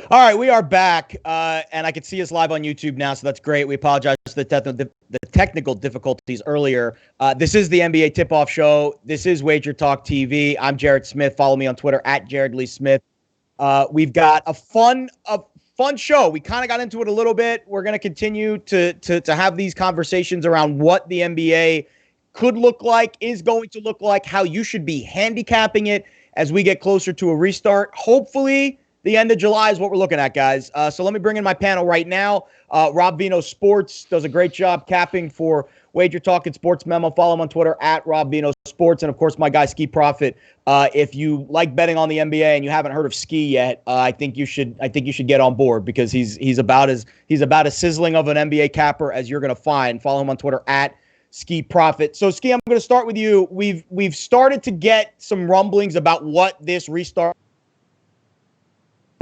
All right, we are back, and I can see us live on YouTube now, so that's great. We apologize for the technical difficulties earlier. This is the NBA Tip-Off Show. This is WagerTalk TV. I'm Jared Smith. Follow me on Twitter at Jared Lee Smith. We've got a fun show. We kind of got into it a little bit. We're going to continue to have these conversations around what the NBA could look like, is going to look like, how you should be handicapping it as we get closer to a restart. Hopefully, the end of July is what we're looking at, guys. So let me bring in my panel right now. Rob Vino Sports does a great job capping for WagerTalk and Sportsmemo. Follow him on Twitter at Rob Vino Sports. And, of course, my guy, Ski Profit. If you like betting on the NBA and you haven't heard of Ski yet, I think you should get on board because he's about as sizzling of an NBA capper as you're going to find. Follow him on Twitter at Ski Profit. So, Ski, I'm going to start with you. We've started to get some rumblings about what this restart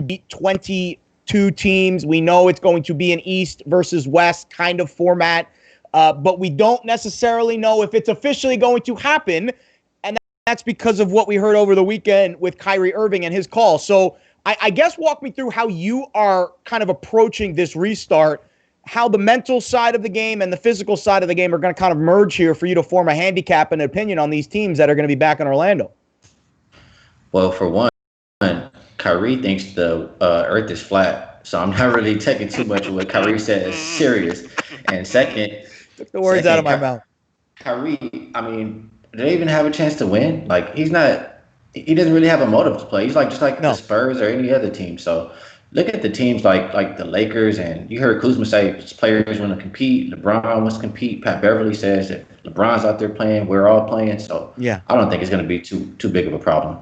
beat 22 teams. We know it's going to be an East versus West kind of format, but we don't necessarily know if it's officially going to happen, and that's because of what we heard over the weekend with Kyrie Irving and his call. So I guess walk me through how you are kind of approaching this restart, how the mental side of the game and the physical side of the game are going to kind of merge here for you to form a handicap and an opinion on these teams that are going to be back in Orlando. Well, for one, Kyrie thinks the earth is flat, so I'm not really taking too much of what Kyrie says serious. And second, took the words out of my mouth. Kyrie, I mean, do they even have a chance to win? Like, he doesn't really have a motive to play. He's like the Spurs or any other team. So look at the teams like the Lakers, and you heard Kuzma say players want to compete. LeBron wants to compete. Pat Beverly says that LeBron's out there playing. We're all playing. So yeah, I don't think it's going to be too big of a problem.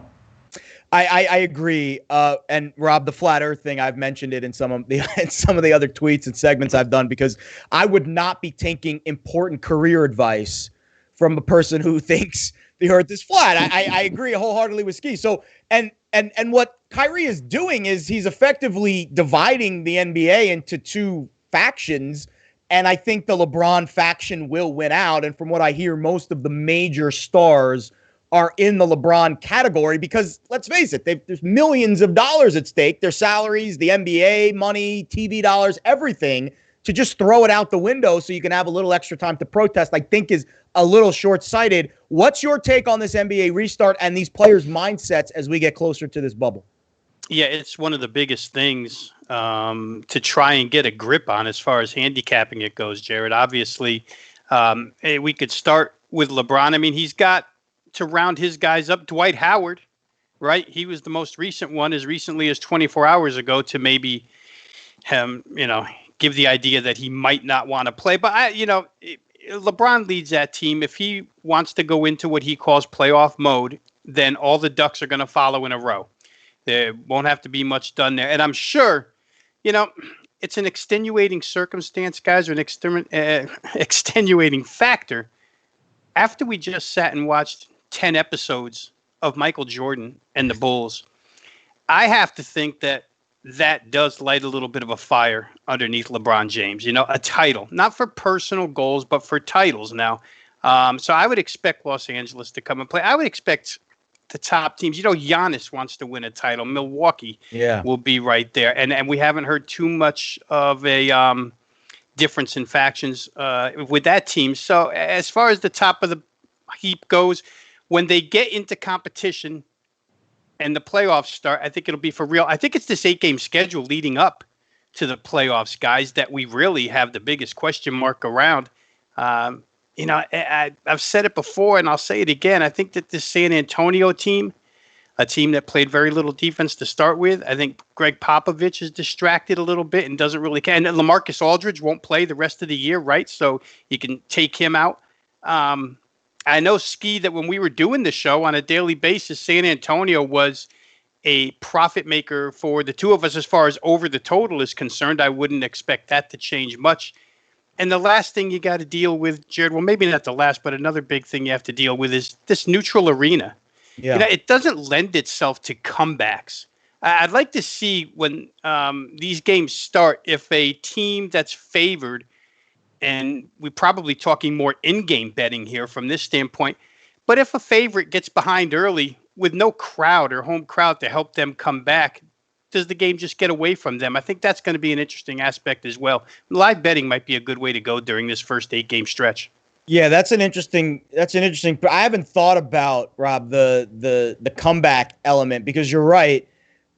I agree. And Rob, the flat earth thing, I've mentioned it in some of the other tweets and segments I've done, because I would not be taking important career advice from a person who thinks the earth is flat. I agree wholeheartedly with Ski. So, and what Kyrie is doing is he's effectively dividing the NBA into two factions. And I think the LeBron faction will win out. And from what I hear, most of the major stars are in the LeBron category because, let's face it, there's millions of dollars at stake. Their salaries, the NBA money, TV dollars, everything. To just throw it out the window so you can have a little extra time to protest, I think is a little short-sighted. What's your take on this NBA restart and these players' mindsets as we get closer to this bubble? Yeah, it's one of the biggest things to try and get a grip on as far as handicapping it goes, Jared. Obviously, we could start with LeBron. I mean, he's got to round his guys up. Dwight Howard, right? He was the most recent one as recently as 24 hours ago to maybe give the idea that he might not want to play. But LeBron leads that team. If he wants to go into what he calls playoff mode, then all the ducks are going to follow in a row. There won't have to be much done there. And I'm sure, it's an extenuating circumstance, guys, or an extenuating factor. After we just sat and watched 10 episodes of Michael Jordan and the Bulls, I have to think that does light a little bit of a fire underneath LeBron James. A title, not for personal goals, but for titles now. So I would expect Los Angeles to come and play. I would expect the top teams. Giannis wants to win a title. Milwaukee will be right there. And we haven't heard too much of a difference in factions with that team. So as far as the top of the heap goes, when they get into competition and the playoffs start, I think it'll be for real. I think it's this 8-game schedule leading up to the playoffs, guys, that we really have the biggest question mark around. I've said it before and I'll say it again. I think that this San Antonio team, a team that played very little defense to start with, I think Greg Popovich is distracted a little bit and doesn't really care. And LaMarcus Aldridge won't play the rest of the year, right? So you can take him out. I know, Ski, that when we were doing the show on a daily basis, San Antonio was a profit maker for the two of us as far as over the total is concerned. I wouldn't expect that to change much. And the last thing you got to deal with, Jared, well, maybe not the last, but another big thing you have to deal with is this neutral arena. Yeah. It doesn't lend itself to comebacks. I'd like to see when these games start, if a team that's favored, and we're probably talking more in-game betting here from this standpoint, but if a favorite gets behind early with no crowd or home crowd to help them come back, does the game just get away from them? I think that's going to be an interesting aspect as well. Live betting might be a good way to go during this first 8-game stretch. Yeah, that's an interesting. I haven't thought about, Rob, the comeback element, because you're right.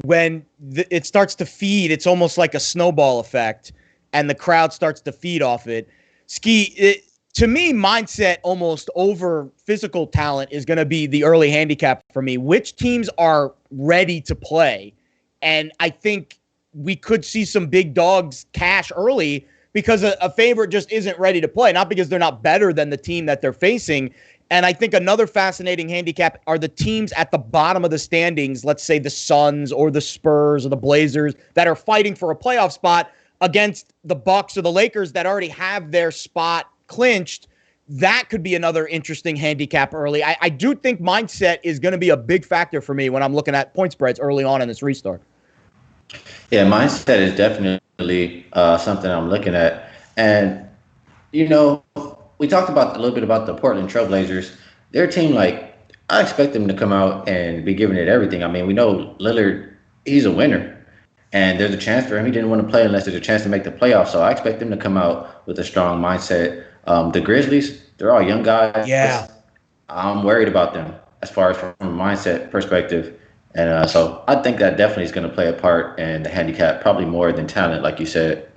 When it starts to feed, it's almost like a snowball effect, and the crowd starts to feed off it. To me, mindset almost over physical talent is going to be the early handicap for me. Which teams are ready to play? And I think we could see some big dogs cash early because a favorite just isn't ready to play, not because they're not better than the team that they're facing. And I think another fascinating handicap are the teams at the bottom of the standings, let's say the Suns or the Spurs or the Blazers, that are fighting for a playoff spot against the Bucks or the Lakers that already have their spot clinched. That could be another interesting handicap early. I do think mindset is going to be a big factor for me when I'm looking at point spreads early on in this restart. Yeah, mindset is definitely something I'm looking at. And, you know, we talked about a little bit about the Portland Trailblazers. Their team, like, I expect them to come out and be giving it everything. I mean, we know Lillard, he's a winner. And there's a chance for him. He didn't want to play unless there's a chance to make the playoffs. So I expect them to come out with a strong mindset. The Grizzlies, they're all young guys. Yeah. I'm worried about them as far as from a mindset perspective. And so I think that definitely is going to play a part in the handicap, probably more than talent, like you said.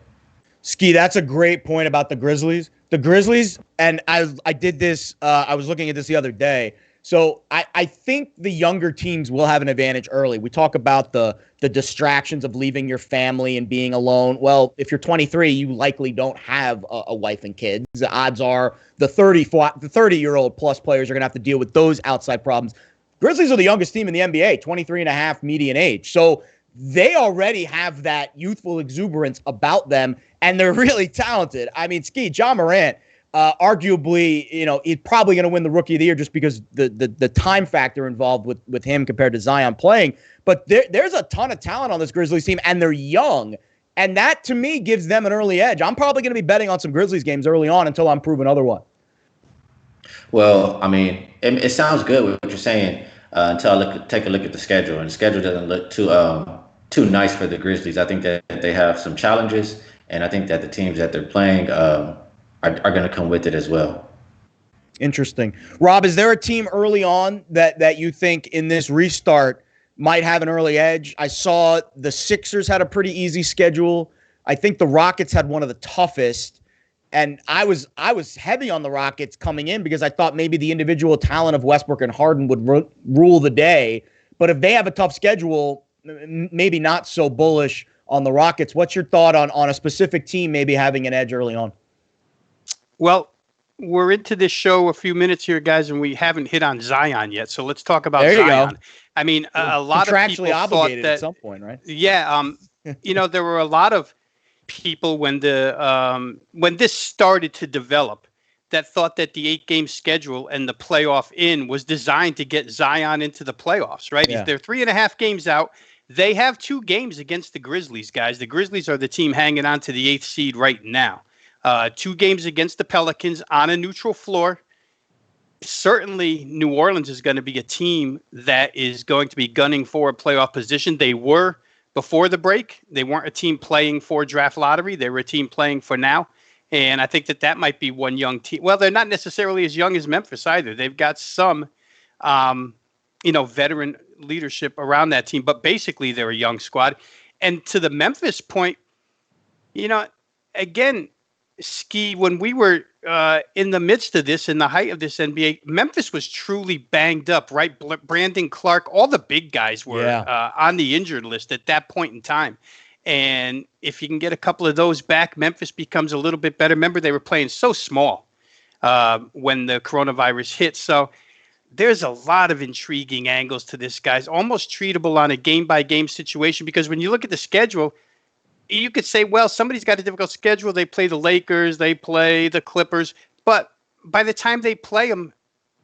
Ski, that's a great point about the Grizzlies. The Grizzlies, and I did this, I was looking at this the other day. So I think the younger teams will have an advantage early. We talk about the distractions of leaving your family and being alone. Well, if you're 23, you likely don't have a wife and kids. The odds are the 30-year-old plus players are going to have to deal with those outside problems. Grizzlies are the youngest team in the NBA, 23 and a half median age. So they already have that youthful exuberance about them, and they're really talented. I mean, Ski, John Morant, arguably, he's probably going to win the Rookie of the Year just because the time factor involved with him compared to Zion playing. But there's a ton of talent on this Grizzlies team, and they're young. And that, to me, gives them an early edge. I'm probably going to be betting on some Grizzlies games early on until I'm proven otherwise. Well, I mean, it sounds good what you're saying until I take a look at the schedule. And the schedule doesn't look too nice for the Grizzlies. I think that they have some challenges, and I think that the teams that they're playing are going to come with it as well. Interesting. Rob, is there a team early on that you think in this restart might have an early edge? I saw the Sixers had a pretty easy schedule. I think the Rockets had one of the toughest. And I was heavy on the Rockets coming in because I thought maybe the individual talent of Westbrook and Harden would rule the day. But if they have a tough schedule, maybe not so bullish on the Rockets. What's your thought on a specific team maybe having an edge early on? Well, we're into this show a few minutes here, guys, and we haven't hit on Zion yet. So let's talk about Zion. Go. I mean, a lot of people obligated thought that at some point, right? Yeah. There were a lot of people when this started to develop that thought that the 8-game schedule and the playoff in was designed to get Zion into the playoffs, right? Yeah. They're 3.5 games out. They have 2 games against the Grizzlies, guys. The Grizzlies are the team hanging on to the 8th seed right now. 2 games against the Pelicans on a neutral floor. Certainly, New Orleans is going to be a team that is going to be gunning for a playoff position. They were before the break. They weren't a team playing for draft lottery. They were a team playing for now. And I think that might be one young team. Well, they're not necessarily as young as Memphis either. They've got some, veteran leadership around that team. But basically, they're a young squad. And to the Memphis point, again, Ski, when we were in the midst of this, in the height of this NBA, Memphis was truly banged up, right? Brandon Clark, all the big guys were on the injured list at that point in time. And if you can get a couple of those back, Memphis becomes a little bit better. Remember, they were playing so small when the coronavirus hit. So there's a lot of intriguing angles to this, guys, almost treatable on a game-by-game situation, because when you look at the schedule, you could say, well, somebody's got a difficult schedule. They play the Lakers, they play the Clippers. But by the time they play them,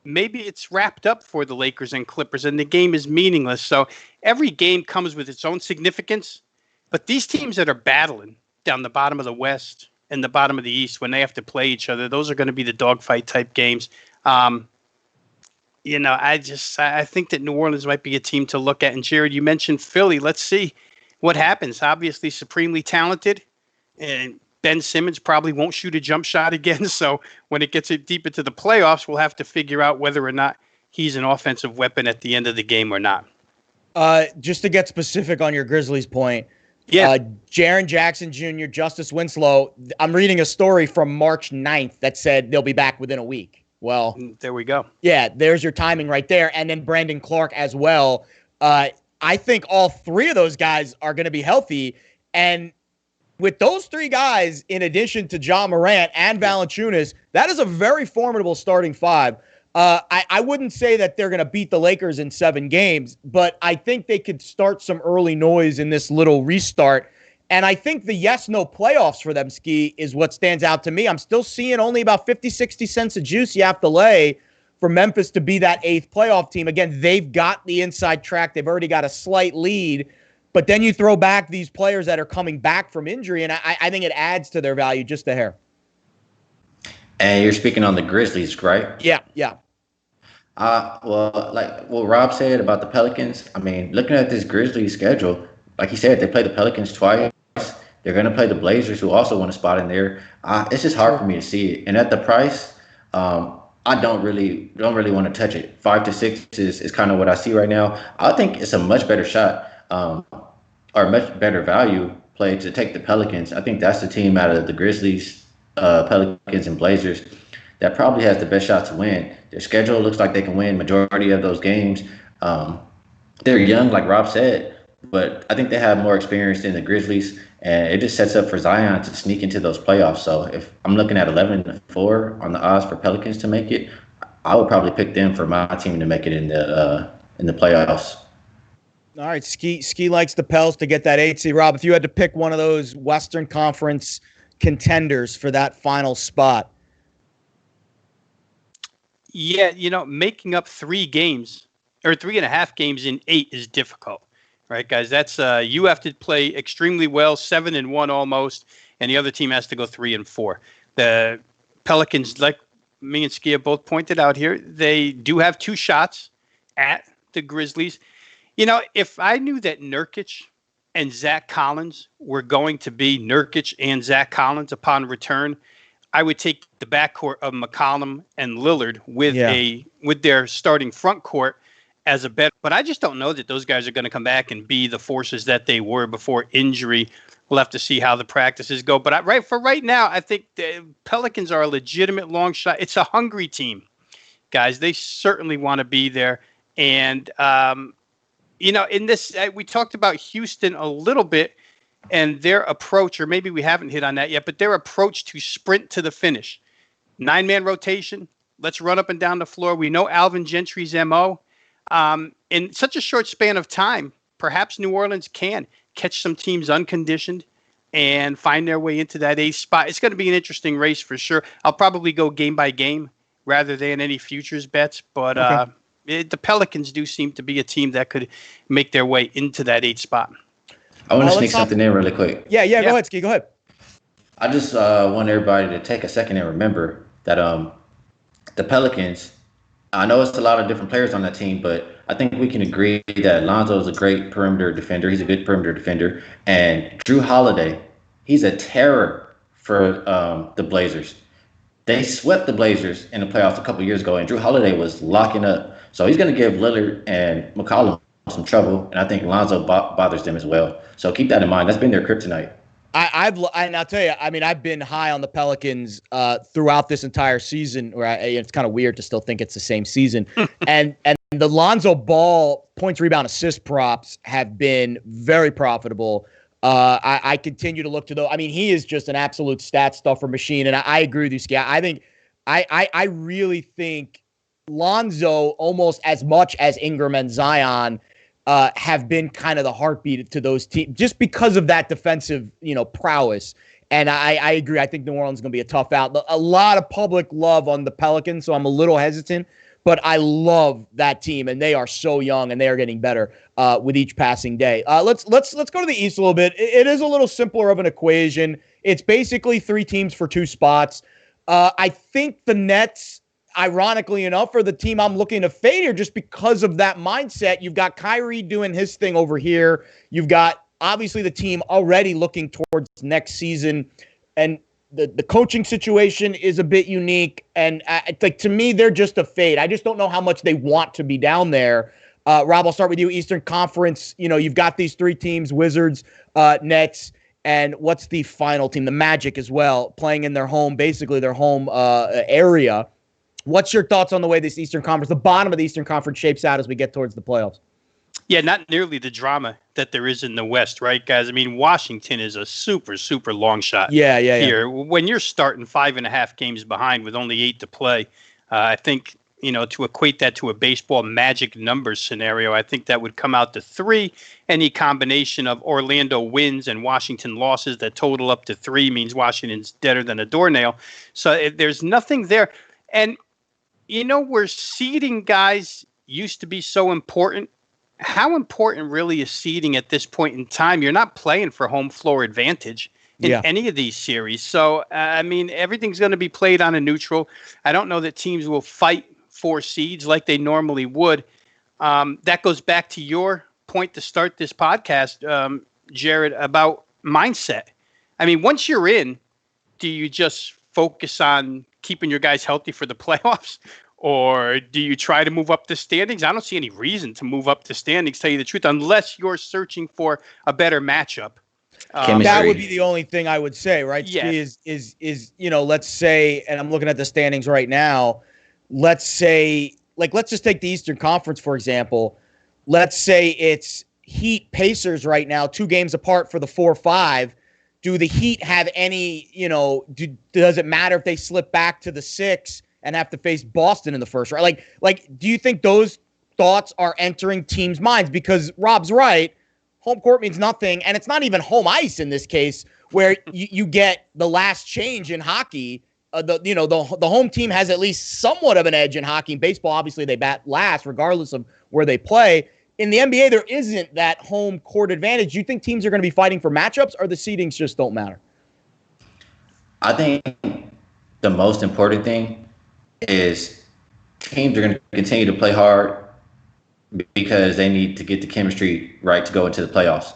maybe it's wrapped up for the Lakers and Clippers, and the game is meaningless. So every game comes with its own significance. But these teams that are battling down the bottom of the West and the bottom of the East, when they have to play each other, those are going to be the dogfight type games. I think that New Orleans might be a team to look at. And Jared, you mentioned Philly. Let's see what happens. Obviously, supremely talented, and Ben Simmons probably won't shoot a jump shot again. So when it gets it deep into the playoffs, we'll have to figure out whether or not he's an offensive weapon at the end of the game or not. Just to get specific on your Grizzlies point, yeah, Jaren Jackson Jr., Justice Winslow, I'm reading a story from March 9th that said they'll be back within a week. Well, there we go. Yeah, there's your timing right there. And then Brandon Clark as well. I think all three of those guys are going to be healthy. And with those three guys, in addition to John Morant and Valanciunas, that is a very formidable starting five. I wouldn't say that they're going to beat the Lakers in 7 games, but I think they could start some early noise in this little restart. And I think the yes-no playoffs for them, Ski, is what stands out to me. I'm still seeing only about 50, 60 cents of juice you have to lay for Memphis to be that 8th playoff team. Again, they've got the inside track. They've already got a slight lead. But then you throw back these players that are coming back from injury, and I think it adds to their value just a hair. And you're speaking on the Grizzlies, right? Yeah. Well, like what Rob said about the Pelicans, I mean, looking at this Grizzlies schedule, like he said, they play the Pelicans twice. They're going to play the Blazers, who also want a spot in there. It's just hard for me to see it. And at the price, I don't really want to touch it. 5 to 6 is kind of what I see right now. I think it's a much better shot or much better value play to take the Pelicans. I think that's the team out of the Grizzlies, Pelicans, and Blazers that probably has the best shot to win. Their schedule looks like they can win majority of those games. They're young, like Rob said, but I think they have more experience than the Grizzlies, and it just sets up for Zion to sneak into those playoffs. So if I'm looking at 11-4 on the odds for Pelicans to make it, I would probably pick them for my team to make it in the playoffs. All right, Ski likes the Pels to get that 8 seed. Rob, if you had to pick one of those Western Conference contenders for that final spot. Yeah, making up 3 games or 3.5 games in 8 is difficult, right, guys? That's you have to play extremely well, 7-1 almost, and the other team has to go 3-4. The Pelicans, like me and Ski have both pointed out here, they do have 2 shots at the Grizzlies. If I knew that Nurkic and Zach Collins were going to be Nurkic and Zach Collins upon return, I would take the backcourt of McCollum and Lillard with their starting front court as a bet. But I just don't know that those guys are going to come back and be the forces that they were before injury. We'll have to see how the practices go. But right now, I think the Pelicans are a legitimate long shot. It's a hungry team, guys. They certainly want to be there. And, in this, we talked about Houston a little bit. And their approach, or maybe we haven't hit on that yet, but their approach to sprint to the finish. 9-man rotation. Let's run up and down the floor. We know Alvin Gentry's MO. In such a short span of time, perhaps New Orleans can catch some teams unconditioned and find their way into that 8th spot. It's going to be an interesting race for sure. I'll probably go game by game rather than any futures bets. But the Pelicans do seem to be a team that could make their way into that 8th spot. I want to sneak something in really quick. Yeah. Go ahead, Ski. Go ahead. I just want everybody to take a second and remember that the Pelicans, I know it's a lot of different players on that team, but I think we can agree that Lonzo is a great perimeter defender. He's a good perimeter defender. And Drew Holiday, he's a terror for the Blazers. They swept the Blazers in the playoffs a couple years ago, and Drew Holiday was locking up. So he's going to give Lillard and McCollum some trouble, and I think Lonzo bothers them as well. So keep that in mind. That's been their kryptonite. And I'll tell you, I mean, I've been high on the Pelicans throughout this entire season. It's kind of weird to still think it's the same season. and the Lonzo Ball points, rebound, assist props have been very profitable. I continue to look to those. I mean, he is just an absolute stat stuffer machine, and I agree with you, Scott. I think I really think Lonzo, almost as much as Ingram and Zion, have been kind of the heartbeat to those teams just because of that defensive, prowess. And I agree. I think New Orleans is going to be a tough out. A lot of public love on the Pelicans, so I'm a little hesitant. But I love that team, and they are so young, and they are getting better with each passing day. Let's go to the East a little bit. It is a little simpler of an equation. It's basically 3 teams for 2 spots. I think the Nets, ironically enough, are the team I'm looking to fade here just because of that mindset. You've got Kyrie doing his thing over here. You've got obviously the team already looking towards next season, and the coaching situation is a bit unique. And like, to me, they're just a fade. I just don't know how much they want to be down there. Rob, I'll start with you. Eastern Conference, you've got these three teams, Wizards, Nets, and what's the final team? The Magic as well, playing in their home, basically their home area. What's your thoughts on the way this Eastern Conference, the bottom of the Eastern Conference, shapes out as we get towards the playoffs? Yeah, not nearly the drama that there is in the West, right, guys? I mean, Washington is a super, super long shot here. When you're starting 5.5 games behind with only 8 to play, I think, to equate that to a baseball magic numbers scenario, I think that would come out to 3. Any combination of Orlando wins and Washington losses that total up to 3 means Washington's deader than a doornail. So there's nothing there. And, where seeding guys used to be so important, how important really is seeding at this point in time? You're not playing for home floor advantage in any of these series. So, everything's going to be played on a neutral. I don't know that teams will fight for seeds like they normally would. That goes back to your point to start this podcast, Jared, about mindset. I mean, once you're in, do you just focus on keeping your guys healthy for the playoffs? Or do you try to move up the standings? I don't see any reason to move up the standings, tell you the truth, unless you're searching for a better matchup. That would be the only thing I would say, right? Yeah. Is let's say, and I'm looking at the standings right now, let's say, let's just take the Eastern Conference, for example. Let's say it's Heat Pacers right now, 2 games apart for the 4-5. Do the Heat have any, does it matter if they slip back to the 6 and have to face Boston in the first round? Like, do you think those thoughts are entering teams' minds? Because Rob's right, home court means nothing, and it's not even home ice in this case, where you get the last change in hockey. The home team has at least somewhat of an edge in hockey. In baseball, obviously, they bat last, regardless of where they play. In the NBA, there isn't that home court advantage. Do you think teams are going to be fighting for matchups, or the seedings just don't matter? I think the most important thing is teams are going to continue to play hard because they need to get the chemistry right to go into the playoffs.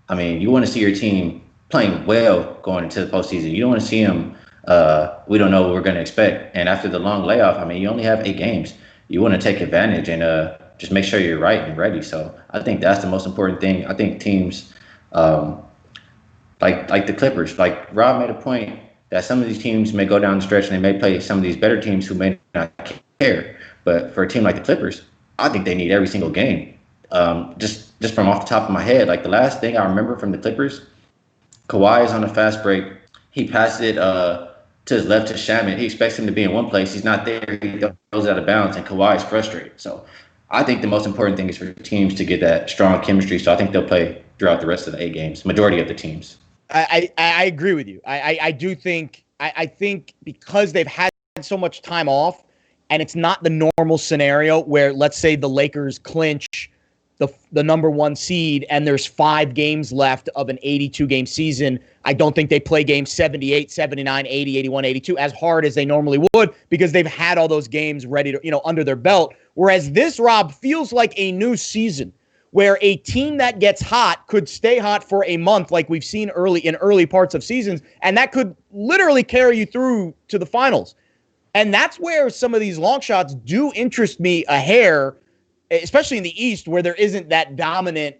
I mean, you want to see your team playing well going into the postseason. You don't want to see them, we don't know what we're going to expect. And after the long layoff, I mean, you only have 8 games. You want to take advantage and just make sure you're right and ready. So I think that's the most important thing. I think teams like the Clippers, like Rob made a point that some of these teams may go down the stretch and they may play some of these better teams who may not care. But for a team like the Clippers, I think they need every single game. Just from off the top of my head, like the last thing I remember from the Clippers, Kawhi is on a fast break. He passes it to his left to Shaman. He expects him to be in one place. He's not there. He goes out of bounds, and Kawhi is frustrated. So I think the most important thing is for teams to get that strong chemistry. So I think they'll play throughout the rest of the 8 games, majority of the teams. I agree with you. I do think I think because they've had so much time off, and it's not the normal scenario where, let's say, the Lakers clinch the number 1 seed and there's 5 games left of an 82-game season. I don't think they play games 78, 79, 80, 81, 82 as hard as they normally would, because they've had all those games ready to, under their belt. Whereas this, Rob, feels like a new season, where a team that gets hot could stay hot for a month, like we've seen early parts of seasons, and that could literally carry you through to the finals. And that's where some of these long shots do interest me a hair, especially in the East, where there isn't that dominant,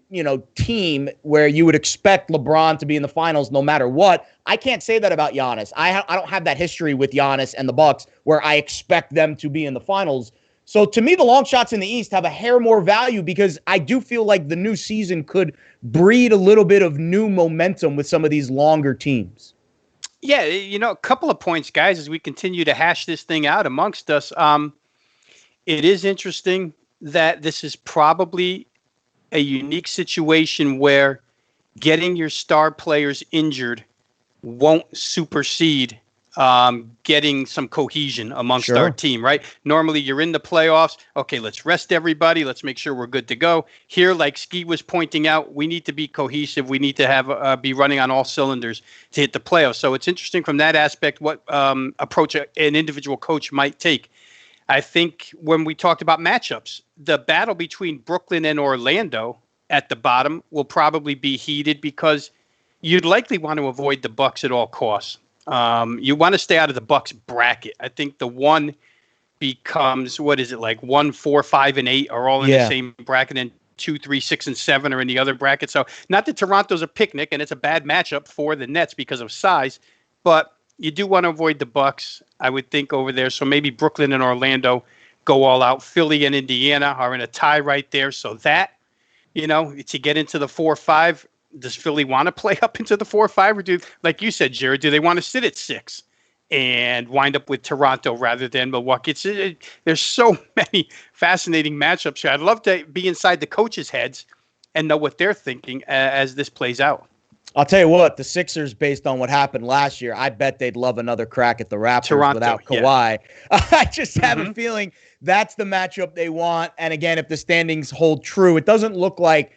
team where you would expect LeBron to be in the finals no matter what. I can't say that about Giannis. I don't have that history with Giannis and the Bucks where I expect them to be in the finals. So to me, the long shots in the East have a hair more value, because I do feel like the new season could breed a little bit of new momentum with some of these longer teams. Yeah, a couple of points, guys, as we continue to hash this thing out amongst us. It is interesting that this is probably a unique situation where getting your star players injured won't supersede getting some cohesion amongst our team, right? Normally you're in the playoffs. Okay, let's rest everybody. Let's make sure we're good to go. Here, like Ski was pointing out, we need to be cohesive. We need to have be running on all cylinders to hit the playoffs. So it's interesting from that aspect what approach an individual coach might take. I think when we talked about matchups, the battle between Brooklyn and Orlando at the bottom will probably be heated because you'd likely want to avoid the Bucks at all costs. You want to stay out of the Bucks bracket. I think the one becomes, what is it, like 1, 4, 5, and 8 are all in the same bracket, and 2, 3, 6, and 7 are in the other bracket. So not that Toronto's a picnic and it's a bad matchup for the Nets because of size, but you do want to avoid the Bucks, I would think, over there. So maybe Brooklyn and Orlando go all out. Philly and Indiana are in a tie right there. So that, to get into the 4-5, does Philly want to play up into the 4-5, or do, like you said, Jared, do they want to sit at 6 and wind up with Toronto rather than Milwaukee? There's so many fascinating matchups here. I'd love to be inside the coaches' heads and know what they're thinking as this plays out. I'll tell you what, the Sixers, based on what happened last year, I bet they'd love another crack at the Raptors Toronto, without Kawhi. Yeah. I just have a feeling that's the matchup they want. And again, if the standings hold true, it doesn't look like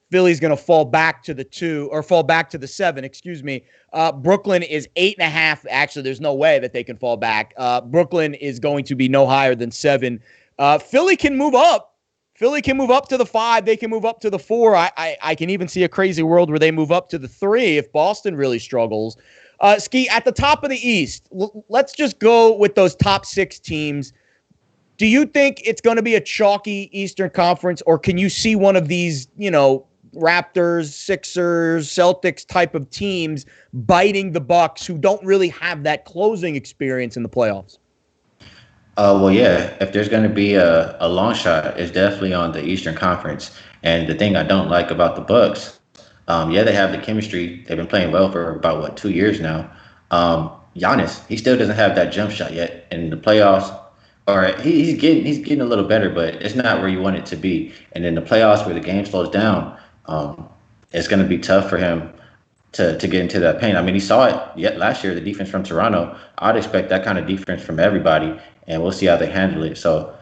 Philly's going to fall back to the 2 or fall back to the 7, excuse me. Brooklyn is 8.5. Actually, there's no way that they can fall back. Brooklyn is going to be no higher than 7. Philly can move up. Philly can move up to the 5. They can move up to the 4. I can even see a crazy world where they move up to the 3 if Boston really struggles. Ski, at the top of the East, let's just go with those top 6 teams. Do you think it's going to be a chalky Eastern Conference, or can you see one of these, Raptors, Sixers, Celtics type of teams biting the Bucks who don't really have that closing experience in the playoffs? Well, yeah, if there's going to be a long shot, it's definitely on the Eastern Conference. And the thing I don't like about the Bucks, they have the chemistry. They've been playing well for about, 2 years now. Giannis, he still doesn't have that jump shot yet in the playoffs. Or he's getting a little better, but it's not where you want it to be. And in the playoffs, where the game slows down, it's going to be tough for him to get into that paint. I mean, he saw it last year, the defense from Toronto. I'd expect that kind of defense from everybody, and we'll see how they handle it. So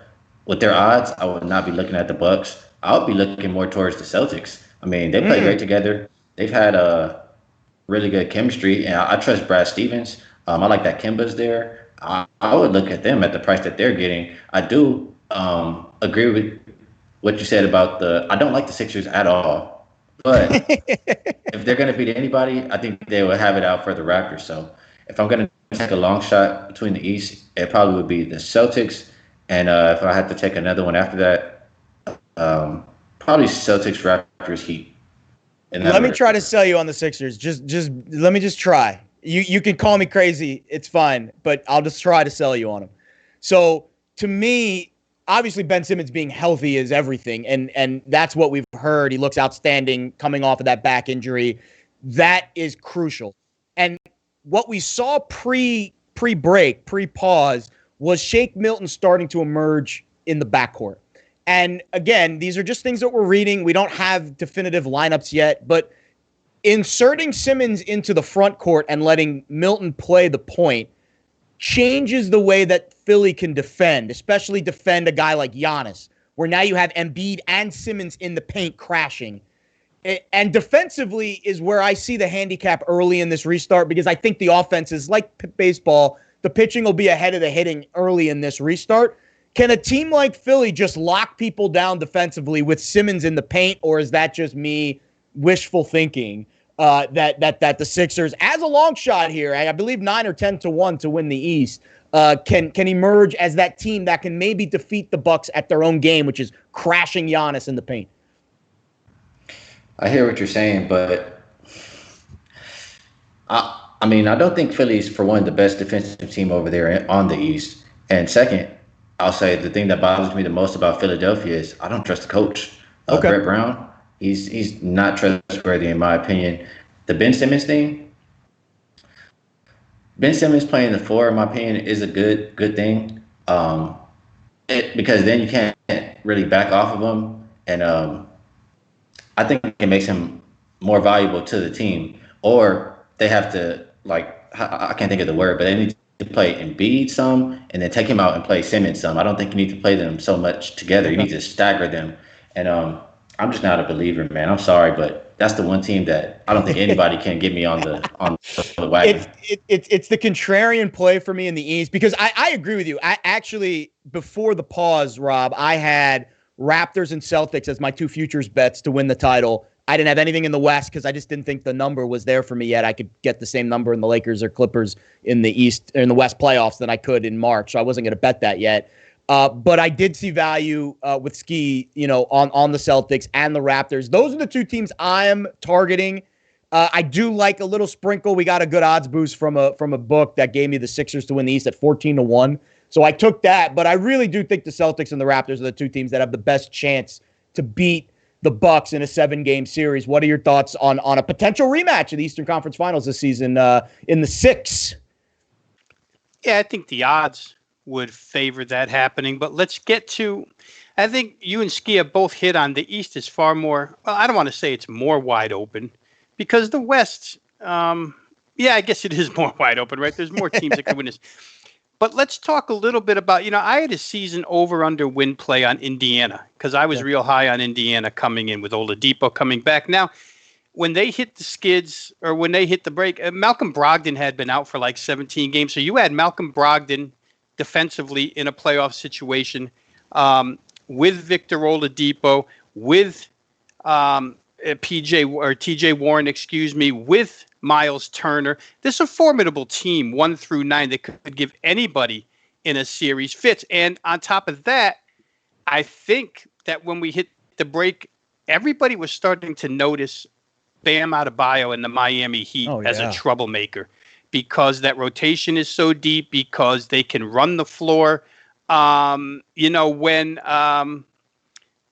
with their odds, I would not be looking at the Bucks. I would be looking more towards the Celtics. I mean, they play great together. They've had a really good chemistry, and I trust Brad Stevens. I like that Kemba's there. I would look at them at the price that they're getting. I do agree with what you said about I don't like the Sixers at all. But if they're going to beat anybody, I think they will have it out for the Raptors. So if I'm going to take a long shot between the East, it probably would be the Celtics. And if I had to take another one after that, probably Celtics, Raptors, Heat. Let me try to sell you on the Sixers. Just let me just try. You can call me crazy. It's fine. But I'll just try to sell you on them. So to me, obviously, Ben Simmons being healthy is everything, and that's what we've heard. He looks outstanding coming off of that back injury. That is crucial. And what we saw pre-break, pre-pause, was Shake Milton starting to emerge in the backcourt. And again, these are just things that we're reading. We don't have definitive lineups yet, but inserting Simmons into the front court and letting Milton play the point changes the way that Philly can defend, especially defend a guy like Giannis, where now you have Embiid and Simmons in the paint crashing. And defensively is where I see the handicap early in this restart, because I think the offense is like baseball. The pitching will be ahead of the hitting early in this restart. Can a team like Philly just lock people down defensively with Simmons in the paint, or is that just me wishful thinking that the Sixers, as a long shot here, I believe 9 or 10 to 1 to win the East, can emerge as that team that can maybe defeat the Bucks at their own game, which is crashing Giannis in the paint? I hear what you're saying, but I mean, I don't think Philly's, for one, the best defensive team over there on the East. And second, I'll say the thing that bothers me the most about Philadelphia is I don't trust the coach. Brett Brown, he's not trustworthy in my opinion. The Ben Simmons thing, Ben Simmons playing the 4, in my opinion, is a good thing. Because then you can't really back off of him, and I think it makes him more valuable to the team. Or they have to, I can't think of the word, but they need to play Embiid some and then take him out and play Simmons some. I don't think you need to play them so much together. You need to stagger them. And I'm just not a believer, man. I'm sorry, but that's the one team that I don't think anybody can get me on the wagon. It's the contrarian play for me in the East, because I agree with you. I actually, before the pause, Rob, I had Raptors and Celtics as my two futures bets to win the title. I didn't have anything in the West because I just didn't think the number was there for me yet. I could get the same number in the Lakers or Clippers in the East or in the West playoffs than I could in March. So I wasn't going to bet that yet. But I did see value with Ski, on the Celtics and the Raptors. Those are the two teams I am targeting. I do like a little sprinkle. We got a good odds boost from a book that gave me the Sixers to win the East at 14-1. So I took that. But I really do think the Celtics and the Raptors are the two teams that have the best chance to beat the Bucks in a 7-game series. What are your thoughts on a potential rematch of the Eastern Conference Finals this season in the 6? Yeah, I think the odds would favor that happening. But let's get to, I think you and Ski have both hit on the East is far more, well, I don't want to say it's more wide open because the West, I guess it is more wide open, right? There's more teams that can win this. But let's talk a little bit about, I had a season over-under win play on Indiana because I was real high on Indiana coming in with Oladipo coming back. Now, when they hit the skids or when they hit the break, Malcolm Brogdon had been out for like 17 games. So you had Malcolm Brogdon defensively in a playoff situation with Victor Oladipo, with TJ Warren, with Miles Turner. This is a formidable team, 1 through 9, that could give anybody in a series fits. And on top of that, I think that when we hit the break, everybody was starting to notice Bam Adebayo and the Miami Heat as a troublemaker because that rotation is so deep, because they can run the floor. When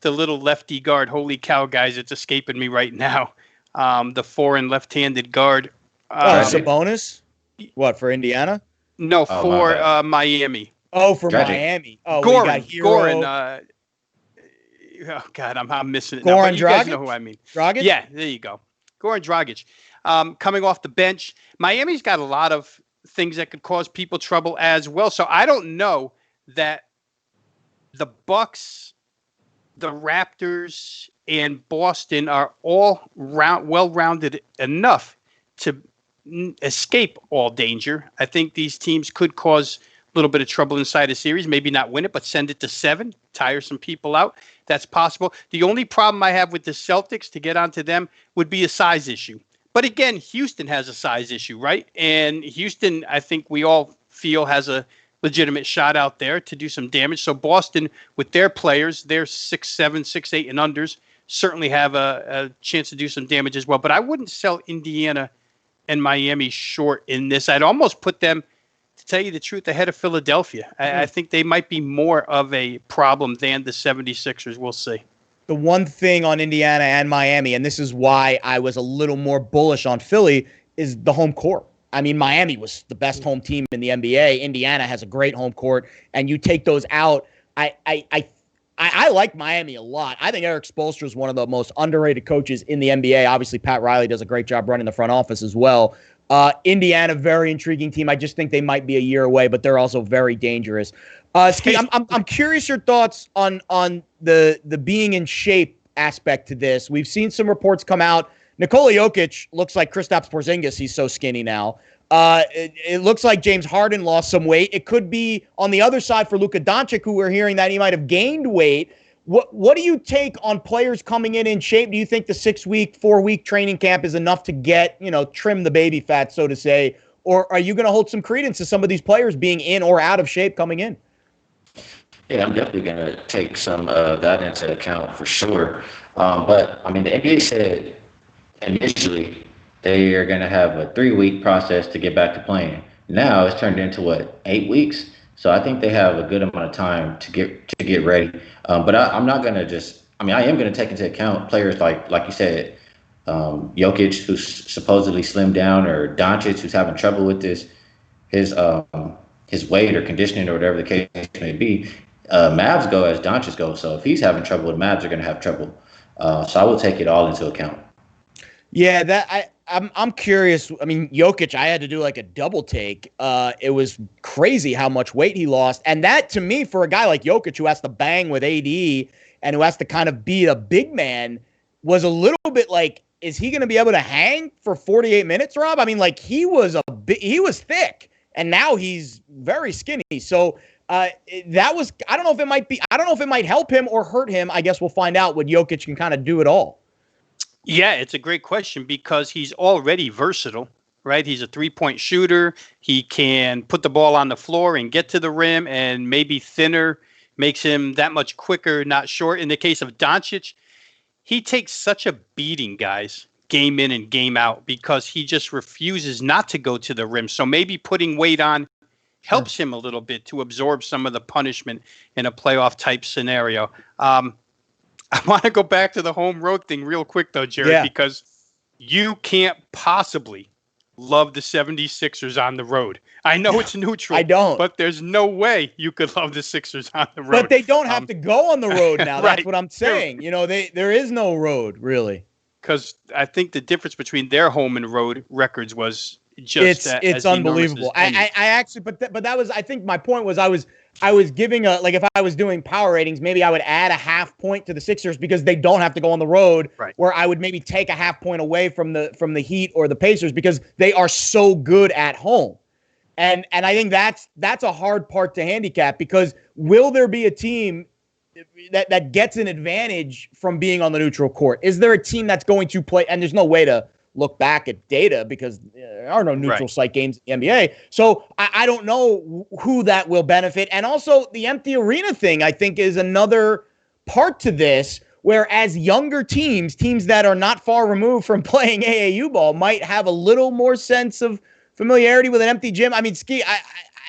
the little lefty guard, holy cow, guys, it's escaping me right now. The foreign left-handed guard. Sabonis? What, for Indiana? No, for Miami. Oh, for Miami. Oh, Goran. God, I'm missing it now. Goran But you guys Dragic? know who I mean. Dragic? Yeah, there you go. Goran Dragic. Coming off the bench. Miami's got a lot of things that could cause people trouble as well. So I don't know that the Bucks, the Raptors, and Boston are all well-rounded enough to escape all danger. I think these teams could cause a little bit of trouble inside a series, maybe not win it, but send it to 7, tire some people out. That's possible. The only problem I have with the Celtics, to get onto them, would be a size issue. But again, Houston has a size issue, right? And Houston, I think we all feel, has a legitimate shot out there to do some damage. So Boston, with their players, they're 6'7", 6'8", and unders, certainly have a chance to do some damage as well. But I wouldn't sell Indiana and Miami short in this. I'd almost put them, to tell you the truth, ahead of Philadelphia. I think they might be more of a problem than the 76ers. We'll see. The one thing on Indiana and Miami, and this is why I was a little more bullish on Philly, is the home court. I mean, Miami was the best home team in the NBA. Indiana has a great home court, and you take those out. I like Miami a lot. I think Eric Spoelstra is one of the most underrated coaches in the NBA. Obviously, Pat Riley does a great job running the front office as well. Indiana, very intriguing team. I just think they might be a year away, but they're also very dangerous. Ski, I'm curious your thoughts on the being in shape aspect to this. We've seen some reports come out. Nikola Jokic looks like Kristaps Porzingis. He's so skinny now. It looks like James Harden lost some weight. It could be on the other side for Luka Doncic, who we're hearing that he might have gained weight. What do you take on players coming in shape? Do you think the 6-week, 4-week training camp is enough to get, trim the baby fat, so to say? Or are you going to hold some credence to some of these players being in or out of shape coming in? Yeah, I'm definitely going to take some of that into account for sure. But, I mean, the NBA said initially they are going to have a 3-week process to get back to playing. Now it's turned into, 8 weeks? So I think they have a good amount of time to get ready. But I'm not going to just – I mean, I am going to take into account players like you said, Jokic, who's supposedly slimmed down, or Doncic, who's having trouble with his weight or conditioning or whatever the case may be. Mavs go as Doncic goes. So if he's having trouble, the Mavs are going to have trouble. So I will take it all into account. Yeah, I'm curious. I mean, Jokic, I had to do like a double take. It was crazy how much weight he lost. And that, to me, for a guy like Jokic, who has to bang with AD and who has to kind of be a big man, was a little bit like, is he going to be able to hang for 48 minutes, Rob? I mean, like, he was thick, and now he's very skinny. So That was, I don't know if it might help him or hurt him. I guess we'll find out when Jokic can kind of do it all. Yeah, it's a great question because he's already versatile, right? He's a three-point shooter. He can put the ball on the floor and get to the rim, and maybe thinner makes him that much quicker, not short. In the case of Doncic, he takes such a beating, guys, game in and game out, because he just refuses not to go to the rim. So maybe putting weight on helps him a little bit to absorb some of the punishment in a playoff type scenario. I want to go back to the home road thing real quick, though, Jared, because you can't possibly love the 76ers on the road. I know it's neutral. I don't. But there's no way you could love the Sixers on the road. But they don't have to go on the road now. Right. That's what I'm saying. There is no road, really. Because I think the difference between their home and road records was just it's unbelievable. I actually, but that was, I think my point was I was giving if I was doing power ratings, maybe I would add a half point to the Sixers because they don't have to go on the road, right, where I would maybe take a half point away from the Heat or the Pacers because they are so good at home. And I think that's a hard part to handicap, because will there be a team that gets an advantage from being on the neutral court? Is there a team that's going to play? And there's no way to look back at data because there are no neutral site games in the NBA. So I don't know who that will benefit. And also the empty arena thing, I think, is another part to this, whereas younger teams that are not far removed from playing AAU ball might have a little more sense of familiarity with an empty gym. I mean, Ski,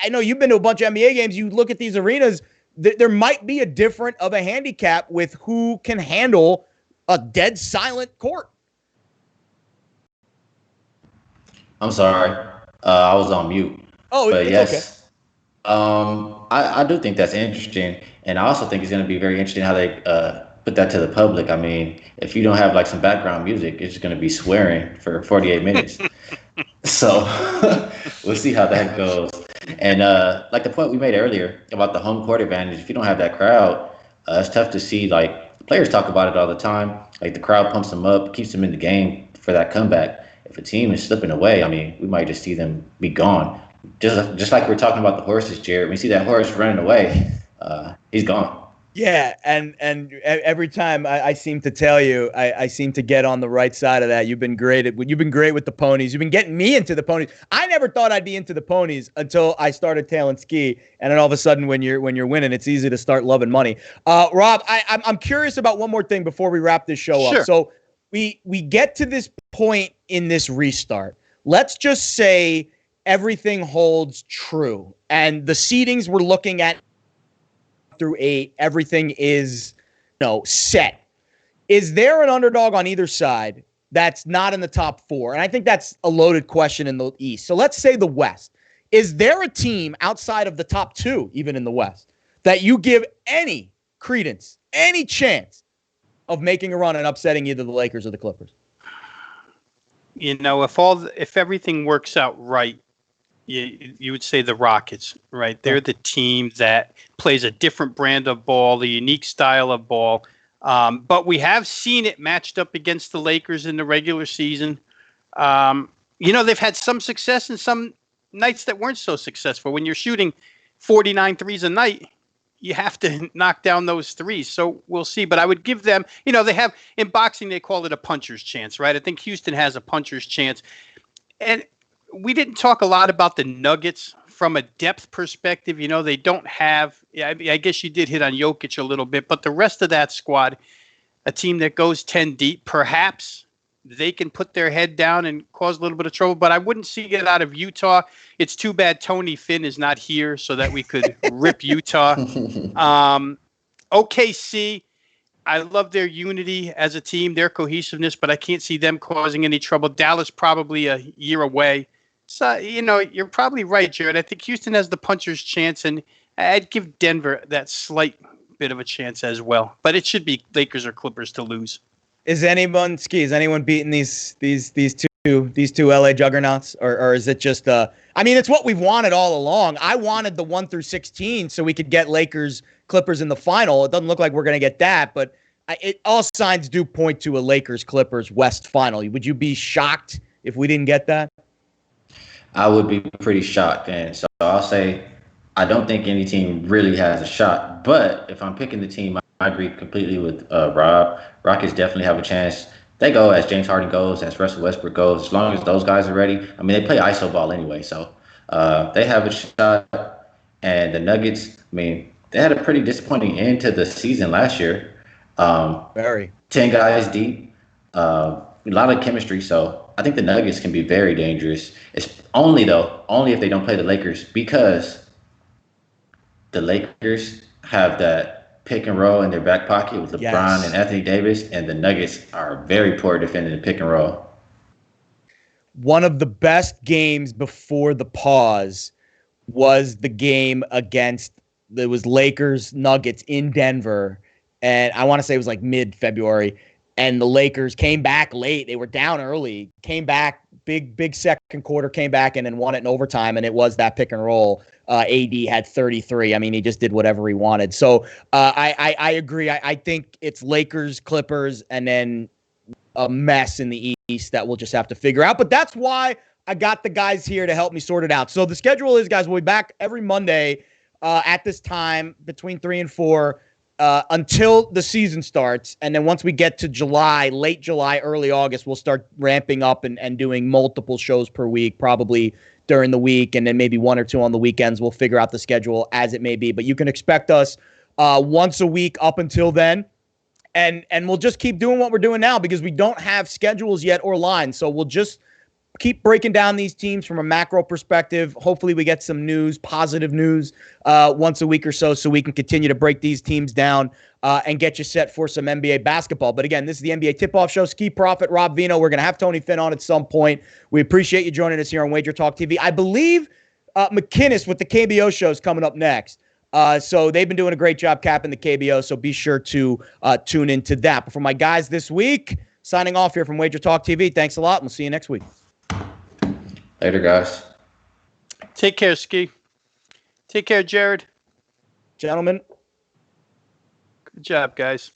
I know you've been to a bunch of NBA games. You look at these arenas, there might be a different of a handicap with who can handle a dead silent court. I'm sorry. I was on mute. Oh, but it's yes. Okay. I do think that's interesting. And I also think it's going to be very interesting how they put that to the public. I mean, if you don't have like some background music, it's just going to be swearing for 48 minutes. So we'll see how that goes. And like the point we made earlier about the home court advantage, if you don't have that crowd, it's tough to see. Like, players talk about it all the time. Like, the crowd pumps them up, keeps them in the game for that comeback. If a team is slipping away, I mean, we might just see them be gone. Just like we're talking about the horses, Jared. We see that horse running away, he's gone. Yeah, and every time I seem to tell you, I seem to get on the right side of that. You've been great with the ponies. You've been getting me into the ponies. I never thought I'd be into the ponies until I started tailing ski, and then all of a sudden, when you're winning, it's easy to start loving money. Rob, I'm curious about one more thing before we wrap this show up. So we get to this point in this restart. Let's just say everything holds true, and the seedings we're looking at through 8, everything is, set. Is there an underdog on either side that's not in the top 4? And I think that's a loaded question in the East. So let's say the West. Is there a team outside of the top 2, even in the West, that you give any credence, any chance of making a run and upsetting either the Lakers or the Clippers? If everything works out right, you would say the Rockets, right? They're the team that plays a different brand of ball, the unique style of ball. But we have seen it matched up against the Lakers in the regular season. They've had some success and some nights that weren't so successful. When you're shooting 49 threes a night, you have to knock down those threes. So we'll see. But I would give them, they have, in boxing, they call it a puncher's chance, right? I think Houston has a puncher's chance. And we didn't talk a lot about the Nuggets from a depth perspective. They don't have, I guess you did hit on Jokic a little bit, but the rest of that squad, a team that goes 10 deep, perhaps they can put their head down and cause a little bit of trouble, but I wouldn't see it out of Utah. It's too bad Tony Finn is not here so that we could rip Utah. OKC, I love their unity as a team, their cohesiveness, but I can't see them causing any trouble. Dallas probably a year away. So, you're probably right, Jared. I think Houston has the puncher's chance, and I'd give Denver that slight bit of a chance as well. But it should be Lakers or Clippers to lose. Is anyone beating these two LA juggernauts, or is it just it's what we've wanted all along. I wanted the 1 through 16 so we could get Lakers Clippers in the final. It doesn't look like we're going to get that, but all signs do point to a Lakers Clippers West final. Would you be shocked if we didn't get that? I would be pretty shocked, and so I'll say I don't think any team really has a shot. But if I'm picking the team, I agree completely with Rob. Rockets definitely have a chance. They go as James Harden goes, as Russell Westbrook goes, as long as those guys are ready. I mean, they play iso ball anyway, so they have a shot. And the Nuggets, I mean, they had a pretty disappointing end to the season last year. Very. 10 guys deep, a lot of chemistry. So I think the Nuggets can be very dangerous. It's only if they don't play the Lakers, because the Lakers have that pick and roll in their back pocket with LeBron Yes. and Anthony Davis, and the Nuggets are very poor defending the pick and roll. One of the best games before the pause was the game against, it was Lakers Nuggets in Denver. And I want to say it was like mid-February. And the Lakers came back late. They were down early, came back, big second quarter, came back and then won it in overtime. And it was that pick and roll. AD had 33. I mean, he just did whatever he wanted. So I agree. I think it's Lakers, Clippers, and then a mess in the East that we'll just have to figure out. But that's why I got the guys here to help me sort it out. So the schedule is, guys, we'll be back every Monday at this time between 3 and 4 until the season starts. And then once we get to July, late July, early August, we'll start ramping up and doing multiple shows per week, probably during the week, and then maybe 1 or 2 on the weekends. We'll figure out the schedule as it may be. But you can expect us once a week up until then. And we'll just keep doing what we're doing now because we don't have schedules yet or lines. So we'll just keep breaking down these teams from a macro perspective. Hopefully we get some news, positive news, once a week or so we can continue to break these teams down and get you set for some NBA basketball. But again, this is the NBA Tip-Off Show. Ski Prophet, Rob Vino. We're going to have Tony Finn on at some point. We appreciate you joining us here on Wager Talk TV. I believe McKinnis with the KBO show is coming up next. So they've been doing a great job capping the KBO, so be sure to tune into that. But for my guys this week, signing off here from Wager Talk TV. Thanks a lot, and we'll see you next week. Later, guys. Take care, Ski. Take care, Jared. Gentlemen. Good job, guys.